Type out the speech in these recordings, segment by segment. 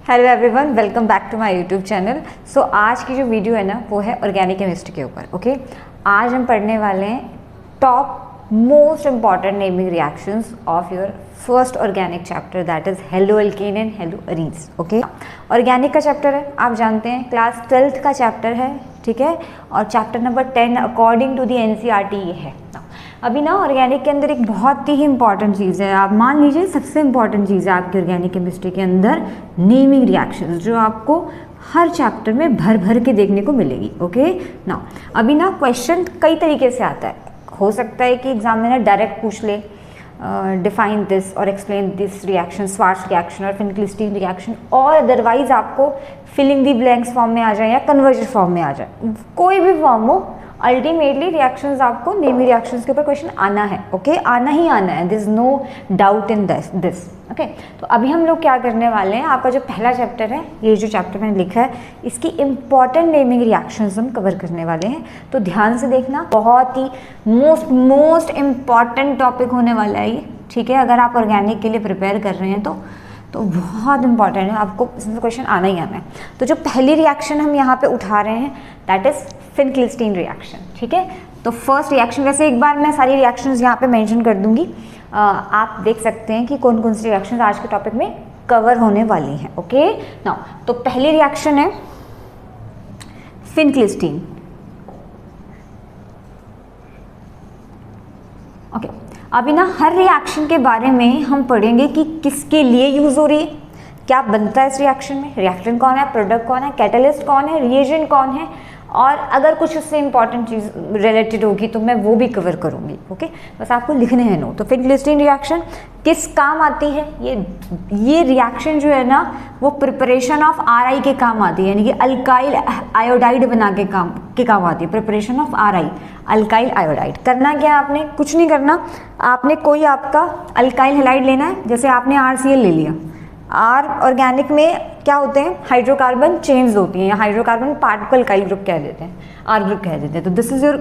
Hello everyone, welcome back to my YouTube channel. So आज की जो वीडियो है ना वो है ऑर्गेनिक केमिस्ट्री के ऊपर। ओके, आज हम पढ़ने वाले हैं top most important naming reactions of your first organic chapter, that is halo alkane and hello arenes. Okay, organic का चैप्टर है, आप जानते हैं क्लास 12th का चैप्टर है, ठीक है। और chapter number 10 according to the NCERT ये है। अभी ना ऑर्गेनिक के अंदर एक बहुत ही इंपॉर्टेंट चीज़ है, आप मान लीजिए सबसे इंपॉर्टेंट चीज़ है आपकी ऑर्गेनिक केमिस्ट्री के अंदर नेमिंग रिएक्शंस, जो आपको हर चैप्टर में भर भर के देखने को मिलेगी। ओके ना, अभी ना क्वेश्चन कई तरीके से आता है। हो सकता है कि एग्जामिनर डायरेक्ट पूछ ले डिफाइन दिस और explain this reaction, Swarts reaction और फिनक्लिस्टीन रिएक्शन, और अदरवाइज आपको फिलिंग दी ब्लैंक्स फॉर्म में आ जाए या कन्वर्जन फॉर्म में आ जाए, कोई भी फॉर्म हो, अल्टीमेटली रिएक्शंस आपको नेमिंग रिएक्शंस के ऊपर क्वेश्चन आना है। ओके, आना ही आना है, this no doubt in this. Okay, तो अभी हम लोग क्या करने वाले हैं, आपका जो पहला चैप्टर है, ये जो चैप्टर मैंने लिखा है, इसकी इंपॉर्टेंट नेमिंग रिएक्शंस हम कवर करने वाले हैं। तो ध्यान से देखना, बहुत ही मोस्ट इंपॉर्टेंट टॉपिक होने वाला है ये, ठीक है। अगर आप ऑर्गेनिक के लिए प्रिपेयर कर रहे हैं तो बहुत इंपॉर्टेंट है, आपको इसमें क्वेश्चन आना ही आना है। तो जो पहली रिएक्शन हम यहाँ पे उठा रहे हैं दैट इज फिनक्लिस्टीन रिएक्शन, ठीक है। तो फर्स्ट रिएक्शन, वैसे एक बार मैं सारी रिएक्शंस यहाँ पे मेंशन कर दूंगी, आप देख सकते हैं कि कौन कौन सी रिएक्शंस आज के टॉपिक में कवर होने वाली हैं। ओके नाउ, तो पहली रिएक्शन है फिनक्लिस्टीन। ओके, अभी ना हर रिएक्शन के बारे में हम पढ़ेंगे कि किसके लिए यूज हो रही है, क्या बनता है इस रिएक्शन में, रिएक्टेंट कौन है, प्रोडक्ट कौन है, कैटलिस्ट कौन है, रिएजेंट कौन है, और अगर कुछ उससे इंपॉर्टेंट चीज़ रिलेटेड होगी तो मैं वो भी कवर करूँगी। ओके, बस आपको लिखने हैं नोट। तो फिनक्लिस्टीन रिएक्शन किस काम आती है, ये रिएक्शन जो है ना वो प्रिपरेशन ऑफ RI के काम आती है, यानी कि अल्काइल आयोडाइड बना के काम आती है। Preparation of RI, alkyl iodide. करना क्या है, आपने कुछ नहीं करना, आपने कोई आपका अल्काइल हैलाइड लेना है, जैसे आपने RCl ले लिया। आर ऑर्गेनिक में क्या होते हैं, हाइड्रोकार्बन चेन्स होती हैं, या हाइड्रोकार्बन पार्टिकल अल्काइल ग्रुप कह देते हैं, R ग्रुप कह देते हैं। तो this is your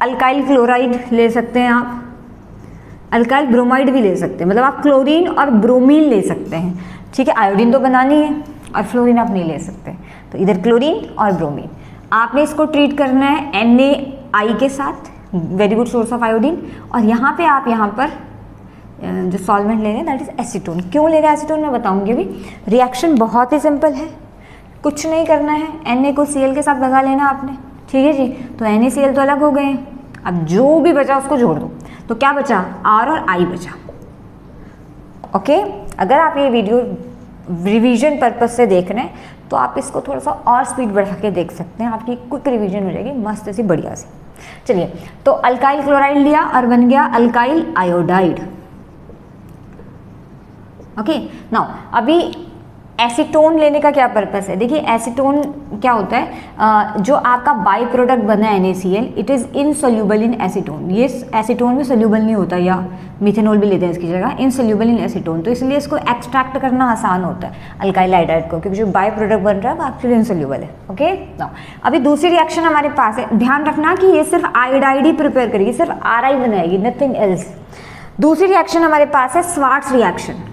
alkyl chloride ले सकते हैं आप, अल्काइल ब्रोमाइड भी ले सकते हैं, मतलब आप क्लोरीन और ब्रोमीन ले सकते हैं, ठीक है। आयोडीन तो बनानी है और फ्लोरीन आप नहीं ले सकते, तो इधर क्लोरीन और ब्रोमीन। आपने इसको ट्रीट करना है NaI के साथ, very good source of iodine. और यहाँ पे आप यहाँ पर जो सॉल्वेंट ले रहे हैं दैट इज एसीटोन। क्यों ले रहे हैं एसीटोन मैं बताऊंगी अभी। रिएक्शन बहुत ही सिंपल है, कुछ नहीं करना है, Na को Cl के साथ लगा लेना आपने, ठीक है जी। तो NaCl तो अलग हो गए हैं, अब जो भी बचा उसको जोड़ दो, तो क्या बचा, R और I बचा। ओके, अगर आप ये वीडियो रिवीजन पर्पज से देख रहे हैं तो आप इसको थोड़ा सा और स्पीड बढ़ा के देख सकते हैं, आपकी क्विक रिवीजन हो जाएगी मस्त सी बढ़िया सी। चलिए, तो अल्काइल क्लोराइड लिया और बन गया अल्काइल आयोडाइड। ओके नाउ, अभी एसीटोन लेने का क्या पर्पस है, देखिए एसीटोन क्या होता है, जो आपका बाई प्रोडक्ट बना है NaCl, it is insoluble in acetone. ये एसीटोन में सोल्यूबल नहीं होता, या मिथेनॉल भी लेते हैं इसकी जगह, इनसोल्यूबल इन एसीटोन। तो इसलिए इसको एक्सट्रैक्ट करना आसान होता है अल्काइल आयोडाइड को, क्योंकि जो बाई प्रोडक्ट बन रहा है वो एक्चुअली इनसोल्यूबल है। ओके नाउ, अभी दूसरी रिएक्शन हमारे पास है, ध्यान रखना कि ये सिर्फ आयोडाइड ही प्रिपेयर करेगी, सिर्फ RI बनाएगी, नथिंग एल्स। दूसरी रिएक्शन हमारे पास है स्वार्ट्स रिएक्शन।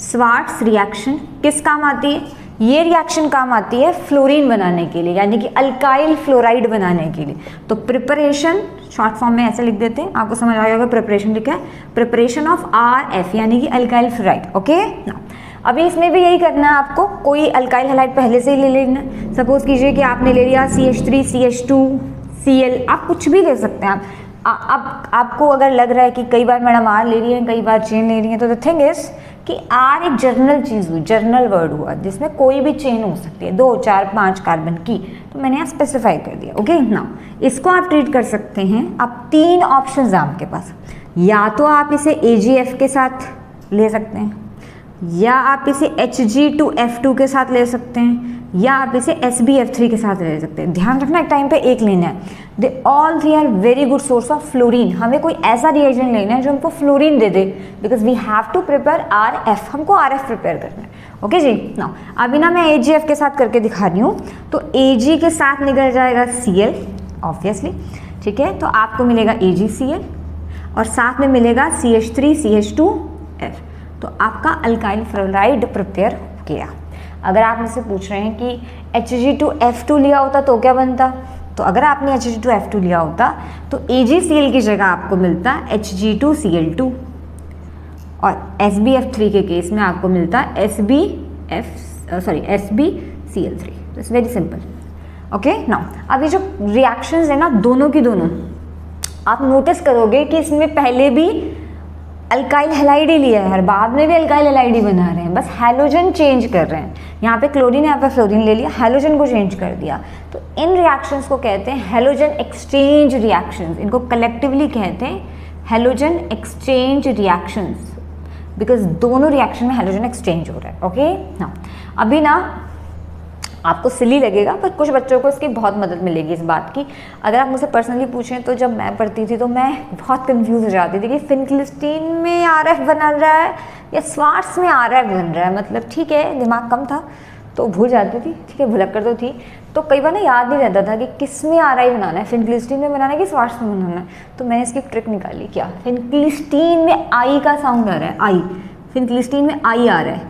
स्वार्ट्स रिएक्शन किस काम आती है, ये रिएक्शन काम आती है फ्लोरीन बनाने के लिए, यानी कि अल्काइल फ्लोराइड बनाने के लिए। तो प्रिपरेशन, शॉर्ट फॉर्म में ऐसे लिख देते हैं, आपको समझ आएगा प्रिपरेशन लिखा है, प्रिपरेशन ऑफ RF यानी कि अल्काइल फ्लोराइड। ओके ना, अभी इसमें भी यही करना है आपको, कोई अल्काइल हैलाइड पहले से ही ले लेना। सपोज कीजिए कि आपने ले लिया CH3 CH2 Cl, आप कुछ भी ले सकते हैं। अब आपको अगर लग रहा है कि कई बार मैडम R ले रही है, कई बार चेन ले रही है, तो द थिंग इज कि R एक जर्नल चीज़ हुई, जर्नल वर्ड हुआ, जिसमें कोई भी चेन हो सकती है, 2 4 5 कार्बन की, तो मैंने यहाँ स्पेसिफाई कर दिया। ओके नाउ, इसको आप ट्रीट कर सकते हैं। अब 3 ऑप्शन हैं आपके पास, या तो आप इसे AgF के साथ ले सकते हैं, या आप इसे Hg2F2 के साथ ले सकते हैं, या आप इसे SbF3 के साथ ले सकते हैं। ध्यान रखना एक टाइम पे एक लेना है। They all 3 are very good source of fluorine. हमें कोई ऐसा रिएजेंट लेना है जो हमको फ्लोरीन दे दे, because we have to prepare RF, हमको RF प्रिपेयर करना है। ओके जी, नाउ अभी ना मैं AgF के साथ करके दिखा रही हूँ। तो Ag के साथ निकल जाएगा Cl ऑब्वियसली, ठीक है। तो आपको मिलेगा AgCl और साथ में मिलेगा CH3 CH2F। तो आपका अल्काइल फ्लोराइड प्रिपेयर हो गया। अगर आप मुझसे पूछ रहे हैं कि Hg2F2 लिया होता तो क्या बनता, तो अगर आपने Hg2F2 लिया होता तो AgCl की जगह आपको मिलता Hg2Cl2 और SbF3 के केस में आपको मिलता SbCl3। तो it's very simple. Okay now अब ये जो रिएक्शंस है ना दोनों की दोनों, आप नोटिस करोगे कि इसमें पहले भी अल्काइल हैलाइड ही लिया है और बाद में भी अल्काइल हैलाइड ही बना रहे हैं, बस हैलोजन चेंज कर रहे हैं। यहाँ पे क्लोरीन, यहाँ पे फ्लोरीन ले लिया, हैलोजन को चेंज कर दिया। तो इन रिएक्शंस को कहते हैं हैलोजन एक्सचेंज रिएक्शंस, इनको कलेक्टिवली कहते हैं हैलोजन एक्सचेंज रिएक्शंस, बिकॉज दोनों रिएक्शन में हैलोजन एक्सचेंज हो रहा है। ओके ना, अभी ना आपको सिली लगेगा पर कुछ बच्चों को इसकी बहुत मदद मिलेगी इस बात की। अगर आप मुझसे पर्सनली पूछें तो जब मैं पढ़ती थी तो मैं बहुत कंफ्यूज हो जाती थी कि फिनक्लिस्टीन में आरएफ बना रहा है या स्वार्ट्स में आरएफ बन रहा है। मतलब ठीक है, दिमाग कम था तो भूल जाती थी, ठीक है, भुलक्कड़ तो थी, तो कई बार ना याद नहीं रहता था कि किस में आर आई बनाना है, फिनक्लिस्टीन में बनाना है कि स्वार्ट्स में बनाना है। तो मैंने इसकी ट्रिक निकाली, क्या फिनक्लिस्टीन में आई का साउंड आ रहा है, आई, फिनक्लिस्टीन में आई आ रहा है,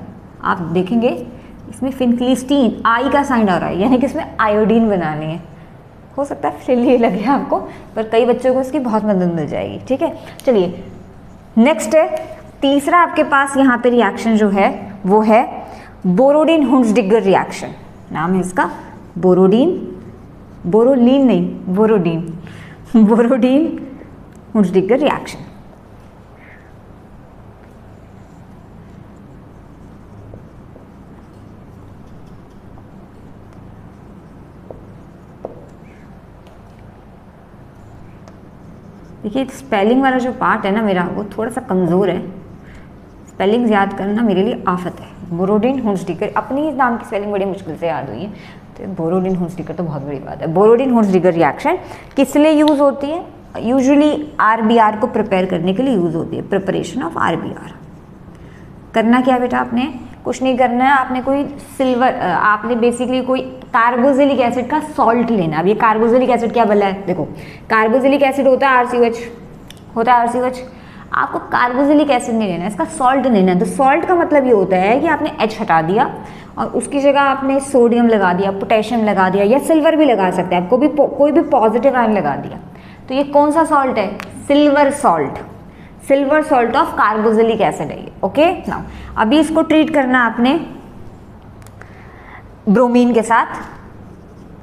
आप देखेंगे इसमें फिनक्लिस्टीन आई का साउंड आ रहा है, यानी कि इसमें आयोडीन बनानी है। हो सकता है फिर लगे आपको, पर कई बच्चों को इसकी बहुत मदद मिल जाएगी। ठीक है, चलिए नेक्स्ट है तीसरा आपके पास यहाँ पे रिएक्शन जो है वो है बोरोडीन हुंसडिगर रिएक्शन। नाम है इसका बोरोडीन, बोरोलीन नहीं, बोरोडीन, बोरोडीन हुंसडिगर रिएक्शन। देखिए स्पेलिंग वाला जो पार्ट है ना मेरा, वो थोड़ा सा कमज़ोर है, स्पेलिंग्स याद करना मेरे लिए आफत है। बोरोडीन हुंसडिगर, अपनी इस नाम की स्पेलिंग बड़ी मुश्किल से याद हुई है, तो बोरोडीन हुंसडिगर तो बहुत बड़ी बात है। बोरोडीन हुंसडिगर रिएक्शन किस लिए यूज़ होती है? यूजुअली आरबीआर को प्रिपेयर करने के लिए यूज़ होती है, प्रिपरेशन ऑफ आरबीआर। करना क्या बेटा, आपने कुछ नहीं करना है, आपने कोई सिल्वर, आपने बेसिकली कोई कार्बोक्सिलिक एसिड का सॉल्ट लेना। अब ये कार्बोक्सिलिक एसिड क्या बोला है, देखो कार्बोक्सिलिक एसिड होता है RCOH, होता है RCOH। आपको कार्बोक्सिलिक एसिड नहीं लेना है, इसका सॉल्ट लेना है। तो सॉल्ट का मतलब ये होता है कि आपने H हटा दिया और उसकी जगह आपने सोडियम लगा दिया, पोटेशियम लगा दिया, या सिल्वर भी लगा सकते हैं, आपको भी कोई भी पॉजिटिव आयन लगा दिया। तो ये कौन सा सॉल्ट है? Silver salt, silver salt of carboxylic acid है ये। ओके नाउ अभी इसको ट्रीट करना आपने ब्रोमीन के साथ,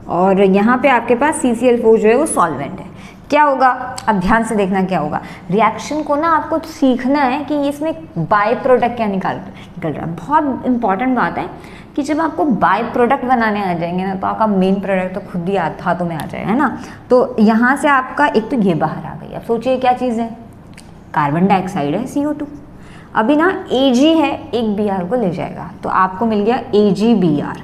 और यहाँ पे आपके पास CCl4 जो है वो सॉल्वेंट है। क्या होगा, अब ध्यान से देखना क्या होगा। रिएक्शन को ना आपको सीखना है कि इसमें बाय प्रोडक्ट क्या निकल रहा है। बहुत इंपॉर्टेंट बात है कि जब आपको बाय प्रोडक्ट बनाने आ जाएंगे ना, तो आपका मेन प्रोडक्ट तो खुद ही हाथों में आ जाएगा, है ना। तो यहाँ से आपका एक तो ये बाहर आ गई। अब सोचिए क्या चीज़ है, कार्बन डाइऑक्साइड है CO2। अभी ना Ag है, एक Br को ले जाएगा, तो आपको मिल गया AgBr।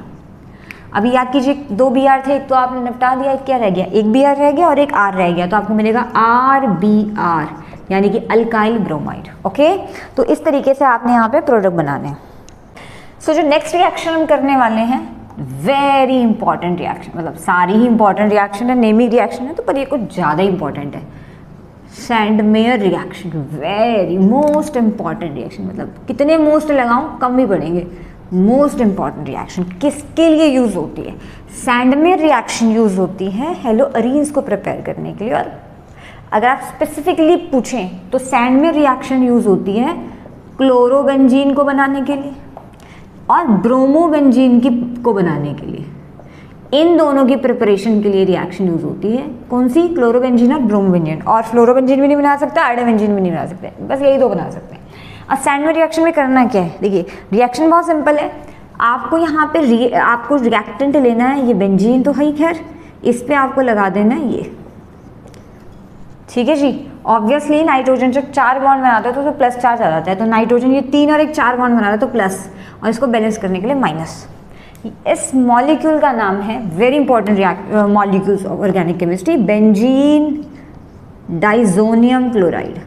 अभी याद कीजिए 2 Br थे, एक तो आपने निपटा दिया, एक क्या रह गया, एक Br रह गया और एक R रह गया, तो आपको मिलेगा RBr, यानी कि अल्काइल ब्रोमाइड। ओके, तो इस तरीके से आपने यहाँ पे प्रोडक्ट बनाने हैं। सो जो नेक्स्ट रिएक्शन हम करने वाले हैं, वेरी इंपॉर्टेंट रिएक्शन, मतलब सारी ही इंपॉर्टेंट रिएक्शन है, नेमिंग रिएक्शन है, तो पर ये कुछ ज़्यादा इंपॉर्टेंट है। Sandmeyer reaction, very most important reaction, मतलब कितने मोस्ट लगाऊं कम ही पड़ेंगे। मोस्ट इंपॉर्टेंट रिएक्शन किसके लिए यूज होती है? सैंडमेयर रिएक्शन यूज होती है हेलोअरीन्स को प्रिपेयर करने के लिए। और अगर आप स्पेसिफिकली पूछें तो सैंडमेयर रिएक्शन यूज होती है क्लोरोबेंजीन को बनाने के लिए और ब्रोमोबेंजीन को बनाने के लिए। इन दोनों की प्रिपरेशन के लिए रिएक्शन यूज होती है। कौन सी? क्लोरोबेंजीन और ब्रोमोबेंजीन। और फ्लोरोबेंजीन भी नहीं बना सकते, आयोडोबेंजीन भी नहीं बना सकते, बस यही दो बना सकते हैं। अब सैंडमेयर रिएक्शन में करना क्या है, देखिए रिएक्शन बहुत सिंपल है। आपको यहाँ पे आपको रिएक्टेंट लेना है, ये बेंजीन तो है ही, खैर इस पे आपको लगा देना है ये, ठीक है जी। ऑब्वियसली नाइट्रोजन जब 4 बॉन्ड बनाता है तो प्लस चार्ज आ जाता है, तो नाइट्रोजन ये 3 और 1 4 बॉन्ड बना रहा है तो प्लस, और इसको बैलेंस करने के लिए माइनस। इस मॉलिक्यूल का नाम है, very important molecules of organic chemistry, benzene diazonium chloride.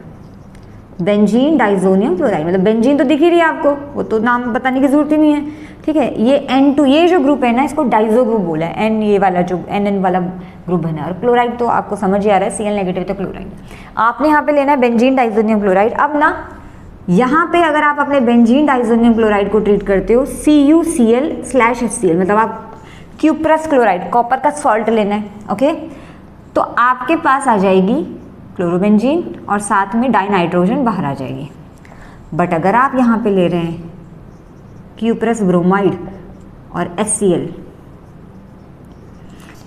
Benzene diazonium chloride, मतलब बेंजीन तो दिख ही रही है आपको, वो तो नाम बताने की जरूरत ही नहीं है, ठीक है। ये N2, ये जो ग्रुप है ना, इसको डाइजो ग्रुप बोला है, N ये वाला जो NN वाला ग्रुप बना है। और क्लोराइड तो आपको समझ ही आ रहा है, Cl नेगेटिव तो क्लोराइड। आपने यहाँ पे लेना है बेंजीन डाइजोनियम क्लोराइड। अब ना यहाँ पे अगर आप अपने बेंजीन डाइजोनियम क्लोराइड को ट्रीट करते हो CuCl/HCl, मतलब आप क्यूप्रस क्लोराइड, कॉपर का सॉल्ट लेना है, ओके, तो आपके पास आ जाएगी क्लोरोबेंजीन और साथ में डाइनाइट्रोजन बाहर आ जाएगी। बट अगर आप यहाँ पे ले रहे हैं क्यूप्रस ब्रोमाइड और HCl,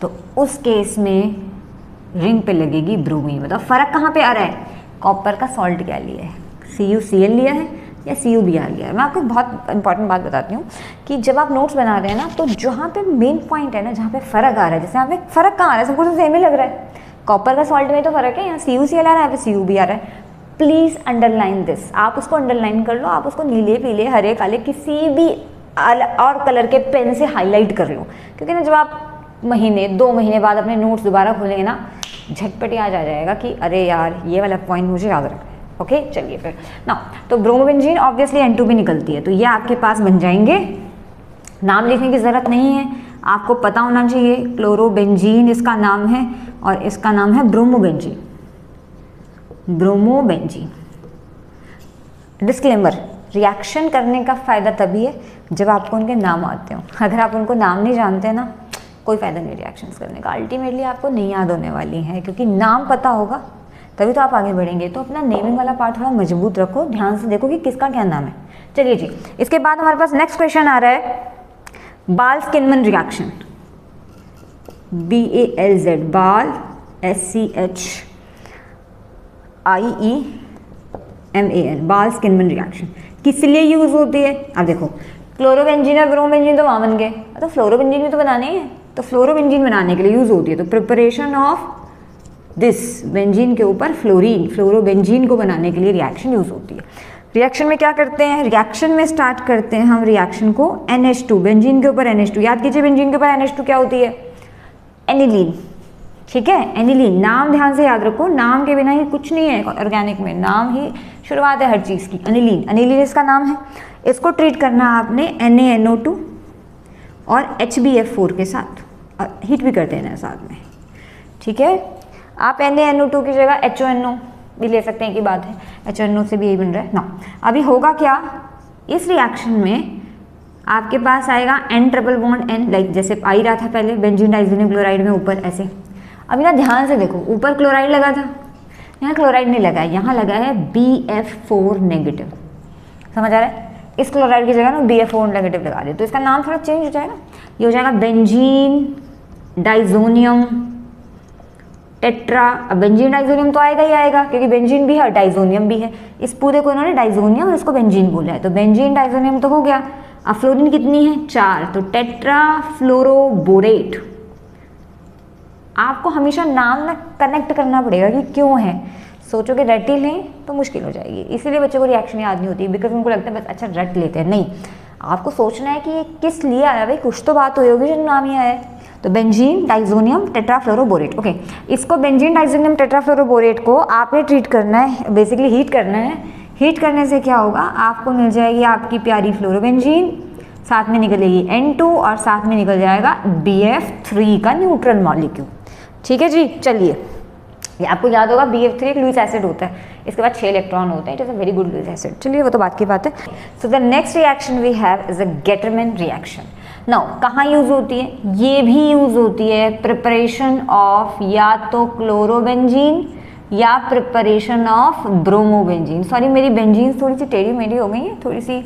तो उस केस में रिंग पे लगेगी ब्रोमीन। मतलब फ़र्क कहाँ पे आ रहा है, कॉपर का सॉल्ट क्या लिया है, CuCl लिया है या CuBr लिया है। मैं आपको बहुत इंपॉर्टेंट बात बताती हूँ कि जब आप नोट्स बना रहे हैं ना, तो जहाँ पे मेन पॉइंट है ना, जहाँ पे फ़र्क आ रहा है, जैसे यहाँ पे फ़र्क कहाँ आ रहा है, सबको तो सेम ही लग रहा है, कॉपर का सॉल्ट में तो फ़र्क है, यहाँ CuCl आ रहा है, यहाँ पे CuB आ रहा है। प्लीज़ अंडरलाइन दिस, आप उसको अंडरलाइन कर लो, आप उसको नीले पीले हरे काले किसी भी और कलर के पेन से हाईलाइट कर लो, क्योंकि ना जब आप महीने 2 महीने बाद अपने नोट्स दोबारा खोलेंगे ना, झटपट याद आ जाएगा कि अरे यार ये वाला पॉइंट मुझे याद रखना है। ओके, चलिए फिर ना, तो ब्रोमोबेंजीन ऑब्वियसली N2 निकलती है, तो ये आपके पास बन जाएंगे। नाम लिखने की ज़रूरत नहीं है, आपको पता होना चाहिए क्लोरोबेंजीन इसका नाम है और इसका नाम है ब्रोमोबेंजीन। ब्रोमोबेंजीन। डिस्क्लेमर, रिएक्शन करने का फ़ायदा तभी है जब आपको उनके नाम आते हो। अगर आप उनको नाम नहीं जानते ना, कोई फ़ायदा नहीं रिएक्शंस करने का, अल्टीमेटली आपको नहीं याद होने वाली है, क्योंकि नाम पता होगा तभी तो आप आगे बढ़ेंगे। तो अपना नेमिंग वाला पार्ट थोड़ा मजबूत रखो, ध्यान से देखो कि किसका क्या नाम है। चलिए जी, इसके बाद हमारे पास नेक्स्ट क्वेश्चन आ रहा है, बाल-स्किनमैन रिएक्शन, BALZ, बाल SCHIEMAN, बाल-स्किनमैन रिएक्शन किस लिए यूज होती है। अब देखो, क्लोरोबेंजीन और ब्रोमोबेंजीन तो वहाँ बन गए, तो फ्लोरोबेंजीन भी तो बनाने हैं, तो फ्लोरोबेंजीन बनाने के लिए यूज होती है। तो प्रिपरेशन ऑफ दिस, बेंजीन के ऊपर फ्लोरीन, फ्लोरोबेंजीन को बनाने के लिए रिएक्शन यूज होती है। रिएक्शन में क्या करते हैं, रिएक्शन में स्टार्ट करते हैं हम रिएक्शन को NH2, बेंजीन के ऊपर NH2, याद कीजिए बेंजीन के ऊपर NH2 क्या होती है, एनिलीन, ठीक है, एनिलीन। नाम ध्यान से याद रखो, नाम के बिना ही कुछ नहीं है ऑर्गेनिक में, नाम ही शुरुआत है हर चीज़ की। एनिलीन, एनिलीन इसका नाम है। इसको ट्रीट करना आपने NaNO2 और HbF4 के साथ, और हीट भी करते हैं साथ में, ठीक है। आप NaNO2 की जगह HONO भी ले सकते हैं, की बात है, HONO से भी यही बन रहा है ना। अभी होगा क्या, इस रिएक्शन में आपके पास आएगा N=N, लाइक जैसे आ ही रहा था पहले बेंजीन डाइजोनियम क्लोराइड में ऊपर ऐसे। अभी ना ध्यान से देखो, ऊपर क्लोराइड लगा था, यहाँ क्लोराइड नहीं लगा है, यहाँ लगा है BF4 नेगेटिव, समझ आ रहा है। इस क्लोराइड की जगह ना BF4 नेगेटिव लगा दे, तो इसका नाम थोड़ा चेंज हो जाएगा, ये हो जाएगा बेंजीन डाइजोनियम टेट्रा। अब बेंजीन डाइजोनियम तो आएगा ही आएगा, क्योंकि बेंजीन भी है डाइजोनियम भी है, इस पूरे को इन्होंने डाइजोनियम और इसको बेंजीन बोला है, तो बेंजीन डाइजोनियम तो हो गया। अब फ्लोरीन कितनी है, 4, तो टेट्रा फ्लोरोबोरेट। आपको हमेशा नाम ना कनेक्ट करना पड़ेगा कि क्यों है, सोचोगे रट ही लें तो मुश्किल हो जाएगी, इसीलिए बच्चों को रिएक्शन याद नहीं होती, बिकॉज उनको लगता है बस अच्छा रट लेते हैं। नहीं, आपको सोचना है कि ये किस लिए आया, भाई कुछ तो बात हुई होगी जो नाम ही आया है। तो बेंजीन डाइजोनियम टेट्राफ्लोरोबोरेट, ओके, इसको बेंजीन डाइजोनियम टेट्राफ्लोरोबोरेट को आपने ट्रीट करना है, बेसिकली हीट करना है। हीट करने से क्या होगा, आपको मिल जाएगी आपकी प्यारी फ्लोरोबेंजीन, साथ में निकलेगी N2 और साथ में निकल जाएगा BF3 का न्यूट्रल मॉलिक्यूल, ठीक है जी। चलिए, ये आपको याद होगा BF3 एक लुईस एसिड होता है, इसके बाद 6 इलेक्ट्रॉन होते हैं, it is a very good Lewis acid. चलिए वो तो बात की बात है। So the next reaction we have is a Gattermann reaction. Now कहाँ यूज होती है, ये भी यूज होती है प्रिपरेशन ऑफ या तो क्लोरोबेंजीन या प्रिपरेशन ऑफ ब्रोमोबेंजीन। सॉरी, मेरी बेंजीन थोड़ी सी टेढ़ी मेढ़ी हो गई है, थोड़ी सी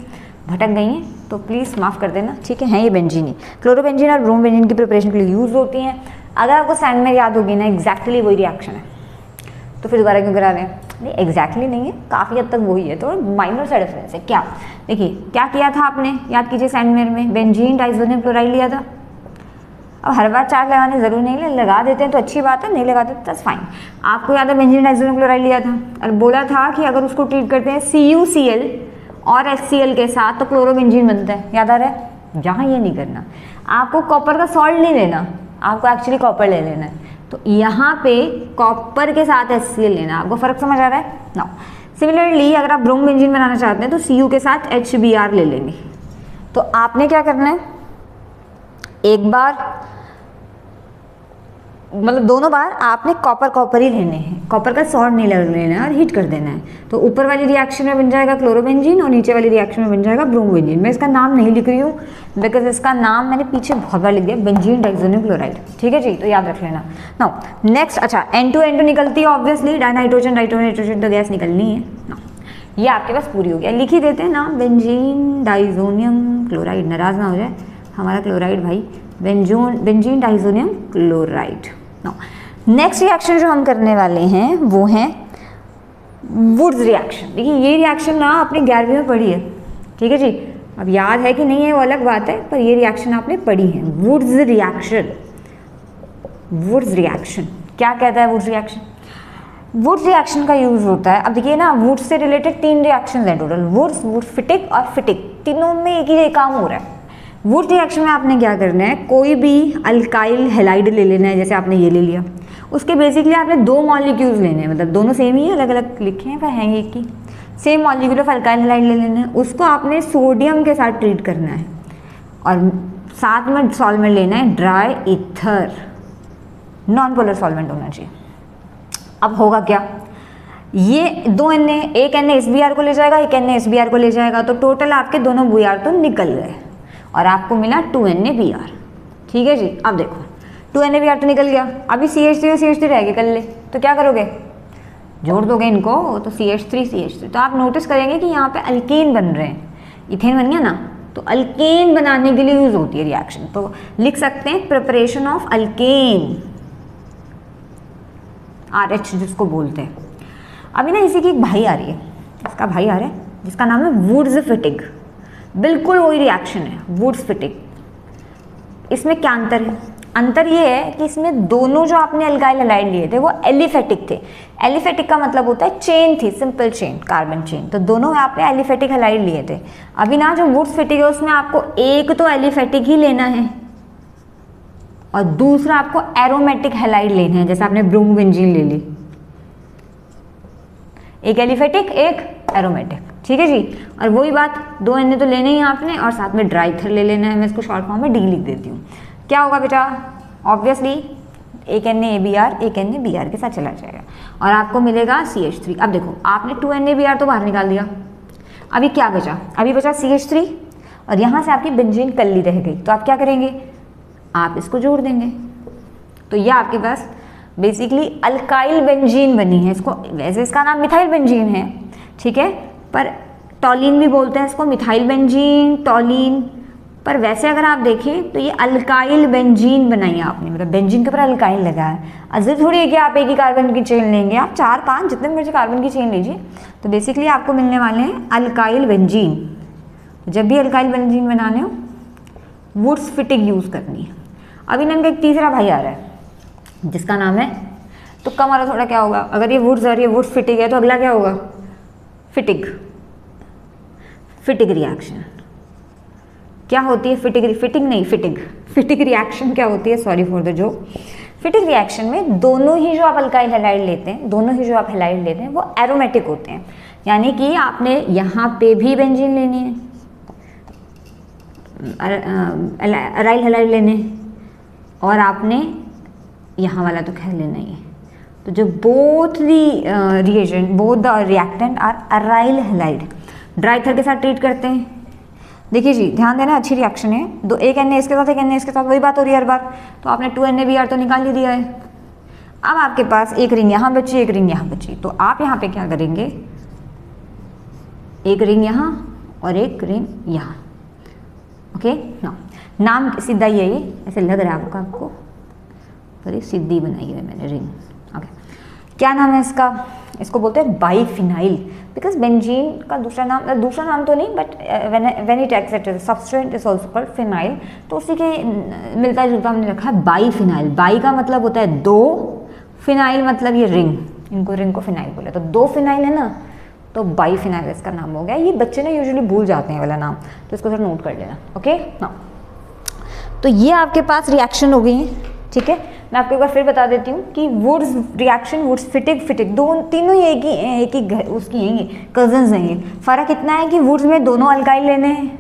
भटक गई हैं, तो प्लीज़ माफ़ कर देना, ठीक है ये बेंजीन ही। क्लोरोबेंजीन और ब्रोमोबेंजीन की प्रिपरेशन के लिए यूज होती हैं। अगर आपको सैंड में याद होगी ना, एग्जैक्टली वही रिएक्शन है, तो फिर दोबारा क्यों करा रहे हैं। नहीं, एग्जैक्टली नहीं है, काफ़ी हद तक वही है, थोड़ा माइनर सा डिफरेंस है। क्या, देखिए क्या किया था आपने, याद कीजिए सैंडमेयर में बेंजीन डाइजोनियम क्लोराइड लिया था। अब हर बार चार्ज लगाने जरूर नहीं, लगा देते हैं तो अच्छी बात है, नहीं लगाते तो फाइन। आपको याद है बेंजीन डाइजोनियम क्लोराइड लिया था और बोला था कि अगर उसको ट्रीट करते हैं CuCl और HCl के साथ तो क्लोरोबेंजीन बनता है, याद आ रहा है। जहाँ ये नहीं करना, आपको कॉपर का सॉल्ट नहीं लेना, आपको एक्चुअली कॉपर ले लेना है, तो यहाँ पे कॉपर के साथ HCl लेना। आपको फर्क समझ आ रहा है ना। सिमिलरली अगर आप ब्रोमोबेंजीन बनाना चाहते हैं तो Cu के साथ HBr ले लेंगे। तो आपने क्या करना है, एक बार मतलब दोनों बार आपने कॉपर कॉपर ही लेने हैं, कॉपर का सॉल्ट नहीं लेना है और हीट कर देना है। तो ऊपर वाली रिएक्शन में बन जाएगा क्लोरोबेंजीन और नीचे वाली रिएक्शन में बन जाएगा ब्रोमोबेंजीन। मैं इसका नाम नहीं लिख रही हूँ बिकॉज इसका नाम मैंने पीछे बहुत बार लिख दिया, बेंजीन डाइज़ोनियम क्लोराइड। ठीक है जी, तो याद रख लेना। नाउ नेक्स्ट, अच्छा N2 निकलती है ऑब्वियसली, डाइनाइट्रोजन नाइट्रोजन तो गैस निकलनी है ना। ये आपके पास पूरी हो गया, लिख ही देते हैं नाम, बेंजीन डाइज़ोनियम क्लोराइड, नाराज ना हो जाए हमारा क्लोराइड भाई, बेंजीन डाइज़ोनियम क्लोराइड। नेक्स्ट रिएक्शन जो हम करने वाले हैं वो है वुड्स रिएक्शन। देखिए ये रिएक्शन ना आपने 11वीं में पढ़ी है, ठीक है जी। अब याद है कि नहीं है वो अलग बात है, पर ये रिएक्शन आपने पढ़ी है, वुड्स रिएक्शन। वुड्स रिएक्शन क्या कहता है? वुड्स रिएक्शन, वुड्स रिएक्शन का यूज होता है, अब देखिए ना वुड्स से रिलेटेड 3 रिएक्शन हैं टोटल, वुड्स फिटिक और फिटिक, तीनों में एक ही काम हो रहा है। वुड्स रिएक्शन में आपने क्या करना है, कोई भी अल्काइल हैलाइड ले लेना है, जैसे आपने ये ले लिया, उसके बेसिकली आपने 2 मॉलिक्यूल्स लेने हैं, मतलब दोनों सेम ही है, अलग अलग लिखे हैं पर हैं एक ही, same molecule of alkyl halide ले लेना है, उसको आपने सोडियम के साथ ट्रीट करना है और साथ में सॉल्वेंट लेना है dry ether, non polar solvent होना चाहिए। अब होगा क्या, ये 2 Na, एक Na SBr को ले जाएगा, एक Na SBr को ले जाएगा, तो टोटल आपके दोनों Br तो निकल गए और आपको मिला 2 NaBr। ठीक है जी, अब देखो 2 NaBr तो निकल गया, अभी CH3 और CH3 रह गए कर ले, तो क्या करोगे, जोड़ दोगे इनको, तो CH3 तो आप नोटिस करेंगे कि यहाँ पे अल्केन बन रहे हैं, इथेन बन गया ना, तो अल्केन बनाने के लिए यूज होती है रिएक्शन। तो लिख सकते हैं प्रिपरेशन ऑफ अल्केन, RH जिसको बोलते हैं। अभी ना इसी की एक भाई आ रही है, इसका भाई आ रहा है जिसका नाम है वुड्स फिटिक, बिल्कुल वही रिएक्शन है वुड्स फिटिक। इसमें क्या अंतर है? अंतर ये है कि इसमें दोनों जो आपने अल्काइल हैलाइड लिए थे वो एलिफेटिक थे। एलिफेटिक का मतलब होता है चेन थी, सिंपल चेन, कार्बन चेन, तो दोनों में आपने एलिफेटिक हैलाइड लिए थे। अभी ना जो वुड्स फिटिक है उसमें आपको एक तो एलिफेटिक ही लेना है और दूसरा आपको एरोमेटिक हैलाइड लेना है, जैसे आपने ब्रोमोबेंजीन ले ली, एक एलिफेटिक एक एरोमेटिक। ठीक है जी, और वही बात 2 Na तो लेने ही आपने और साथ में ड्राई ईथर ले लेना है, मैं इसको शॉर्ट फॉर्म में D लिख देती हूँ। क्या होगा बेटा, ऑब्वियसली एक NaAbr एक NaBr के साथ चला जाएगा और आपको मिलेगा CH3। अब देखो आपने 2 NaBr तो बाहर निकाल दिया, अभी क्या बचा, अभी बचा CH3 और यहाँ से आपकी बेंजीन कल्ली रह गई, तो आप क्या करेंगे, आप इसको जोड़ देंगे, तो यह आपके पास बेसिकली अल्काइल बेंजीन बनी है। इसको वैसे इसका नाम मिथाइल बेंजीन है, ठीक है, पर टॉलिन भी बोलते हैं इसको, मिथाइल बेंजीन, टॉलिन, पर वैसे अगर आप देखें तो ये अल्काइल बेंजीन बनाई है आपने, मतलब बेंजीन के ऊपर अल्काइल लगा है। अजर थोड़ी है कि आप एक ही कार्बन की चेन लेंगे, आप 4-5 जितने मर्जी कार्बन की चेन लीजिए, तो बेसिकली आपको मिलने वाले हैं अल्काइल बेंजीन। जब भी अल्काइल बेंजीन बनाने हो वुड्स फिटिक यूज़ करनी है। अब इनका एक तीसरा भाई आ रहा है जिसका नाम है, तो कम वाला थोड़ा क्या होगा, अगर ये वुड्स और ये वुड्स फिटिक है तो अगला क्या होगा, फिटिक। फिटिक रिएक्शन क्या होती है, फिटिक रिएक्शन क्या होती है, sorry for the joke. फिटिक reaction में दोनों ही जो आप अल्काइल हैलाइड लेते हैं वो एरोमेटिक होते हैं, यानी कि आपने यहाँ पे भी बेंजीन लेनी है, अराइल हैलाइड लेने, और आपने यहाँ वाला तो खैर लेना ही है। तो जो both the reactant are aryl halide, dry ether के साथ ट्रीट करते हैं। देखिए जी ध्यान देना, अच्छी रिएक्शन है, एक Na इसके साथ एक Na इसके साथ, वही बात हो रही है हर बार। तो आपने 2 NaBr तो निकाल ही दिया है, अब आपके पास एक रिंग यहाँ बची, एक रिंग यहाँ बची, तो आप यहाँ पे क्या करेंगे, एक रिंग यहाँ और एक रिंग यहाँ। ओके, नाम सीधा ही है ये, ऐसे लग रहा है आपको, पर ये सीधी बनाई है मैंने रिंग। ओके, क्या नाम है इसका, इसको बोलते हैं बाईफिनाइल, बिकॉज बेंजीन का दूसरा नाम तो नहीं, but when it act substituent is also called phenyl, तो उसी के मिलता जुलता हमने रखा है बाईफिनाइल। बाई का मतलब होता है 2, फिनाइल मतलब ये रिंग, इनको रिंग को फिनाइल बोले, तो 2 फिनाइल है ना, तो बाईफिनाइल इसका नाम हो गया। ये बच्चे ना यूजुअली भूल जाते हैं वाला नाम, तो इसको थोड़ा नोट कर लेना। ओके ना, तो ये आपके पास रिएक्शन हो गई है, ठीक है। मैं आपको एक बार फिर बता देती हूँ कि वुड्स रिएक्शन, वुड्स फिटिक, तीनों ही एक ही उसकी हैं, कजन्स हैं ये। फ़र्क इतना है कि वुड्स में दोनों अल्काइल लेने हैं,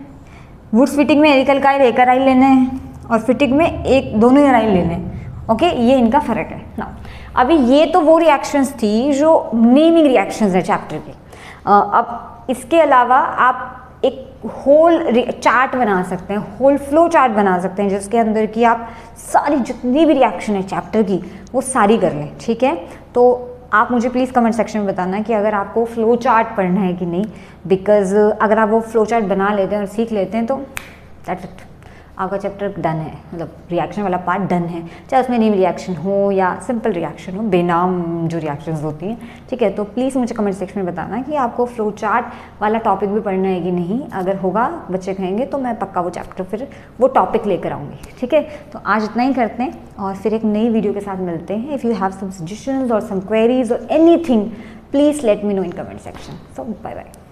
वुड्स फिटिक में एक अल्काइल एक अराइल लेने हैं, और फिटिक में दोनों ही अराइल लेने हैं। ओके, ये इनका फ़र्क है ना। अभी ये तो वो रिएक्शंस थी जो नेमिंग रिएक्शंस है चैप्टर के। अब इसके अलावा आप एक होल चार्ट बना सकते हैं, होल फ्लो चार्ट बना सकते हैं, जिसके अंदर की आप सारी जितनी भी रिएक्शन है चैप्टर की वो सारी कर लें, ठीक है। तो आप मुझे प्लीज़ कमेंट सेक्शन में बताना कि अगर आपको फ्लो चार्ट पढ़ना है कि नहीं, बिकॉज अगर आप वो फ्लो चार्ट बना लेते हैं और सीख लेते हैं तो दैट्स इट, आपका चैप्टर डन है, मतलब रिएक्शन वाला पार्ट डन है, चाहे उसमें नेम रिएक्शन हो या सिंपल रिएक्शन हो, बेनाम जो रिएक्शंस होती हैं, ठीक है। तो प्लीज़ मुझे कमेंट सेक्शन में बताना कि आपको फ्लो चार्ट वाला टॉपिक भी पढ़ना है कि नहीं। अगर होगा, बच्चे कहेंगे, तो मैं पक्का वो चैप्टर फिर वो टॉपिक लेकर आऊँगी, ठीक है। तो आज इतना ही करते हैं और फिर एक नई वीडियो के साथ मिलते हैं। If you have some suggestions और सम क्वेरीज और anything, please let me know in comment section. So bye bye.